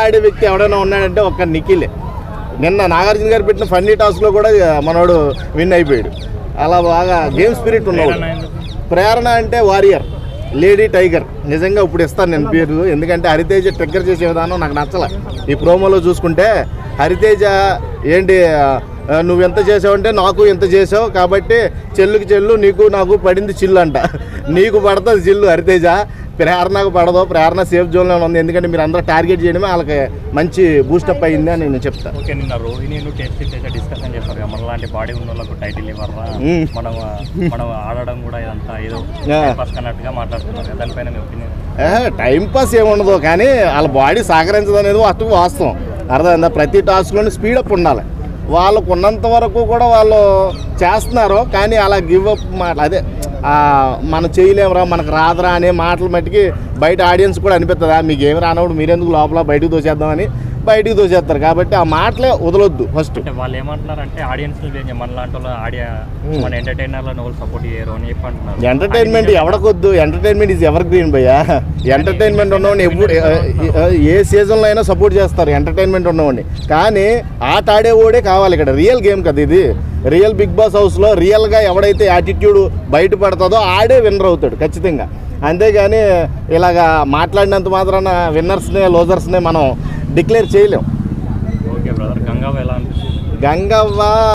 ఆడే వ్యక్తి ఎవడైనా ఉన్నాడంటే ఒక్క నిఖిలే. నిన్న నాగార్జున గారు పెట్టిన ఫన్నీ టాస్క్లో కూడా మనోడు విన్ అయిపోయాడు. అలా బాగా గేమ్ స్పిరిట్ ఉన్నాడు. ప్రేరణ అంటే వారియర్, లేడీ టైగర్. నిజంగా ఇప్పుడు ఇస్తాను నేను పేరు, ఎందుకంటే హరితేజ ట్రిగ్గర్ చేసే విధానం నాకు నచ్చలే. ఈ ప్రోమోలో చూసుకుంటే హరితేజ ఏంటి నువ్వెంత చేసావంటే నాకు ఎంత చేసావు కాబట్టి చెల్లుకి చెల్లు నీకు నాకు పడింది చిల్లు అంట. నీకు పడుతుంది చిల్లు హరితేజ, ప్రేరణకు పడదు. ప్రేరణ సేఫ్ జోన్లో ఉంది, ఎందుకంటే మీరు అందరూ టార్గెట్ చేయడమే వాళ్ళకి మంచి బూస్టప్ అయ్యింది అని నేను చెప్తాను. ఓకే, నిన్న రోహిణి డిస్కషన్ చేస్తారు మన లాంటి బాడీ ఉన్న వాళ్ళకు టైటిల్ ఇవ్వరా, మనం ఆడడం కూడా ఇదంతా ఏదో అన్నట్టుగా మాట్లాడుతున్నారు. దానిపైన మీ ఒపీనియన్? టైం పాస్ ఏముండదు, కానీ వాళ్ళ బాడీ సహకరించదు అనేది అటు వాస్తవం. అర్థమైందా? ప్రతి టాస్క్లోనే స్పీడప్ ఉండాలి. వాళ్ళకు ఉన్నంత వరకు కూడా వాళ్ళు చేస్తున్నారు, కానీ అలా గివ్ అప్ మాట అదే మనం చేయలేమురా మనకు రాదురా అనే మాటలు మట్టికి బయట ఆడియన్స్ కూడా అనిపిస్తుందా మీకు ఏమి రానప్పుడు మీరెందుకు లోపల బయటకు తోసేద్దామని బయటికి తోసేస్తారు. కాబట్టి ఆ మాటలే వదలొద్దు. ఫస్ట్ వాళ్ళు ఏమంటున్నారంటే ఆడియన్స్ మన లాంటి మన ఎంటర్టైనర్లను సపోర్ట్ చేయరు అని చెప్పి అంటున్నారు. ఎంటర్టైన్మెంట్ ఎవడకొద్దు, ఎంటర్టైన్మెంట్ ఈజ్ ఎవర్ గ్రీన్ భయ్యా. ఎంటర్టైన్మెంట్ ఉన్నవాడిని ఎప్పుడు ఏ సీజన్లో అయినా సపోర్ట్ చేస్తారు ఎంటర్టైన్మెంట్ ఉన్నవాడిని, కానీ ఆట ఆడేవాడే కావాలి. ఇక్కడ రియల్ గేమ్ కదా ఇది. రియల్ బిగ్ బాస్ హౌస్లో రియల్గా ఎవడైతే యాటిట్యూడ్ బయటపడుతుందో ఆడే విన్నర్ అవుతాడు ఖచ్చితంగా. అంతేగాని ఇలాగా మాట్లాడినంత మాత్రాన విన్నర్స్నే లూజర్స్నే మనం డిక్లేర్ చేయలేం. ఓకే బ్రదర్, గంగవ్వ ఎలా అనిపిస్తుంది? గంగవ్వ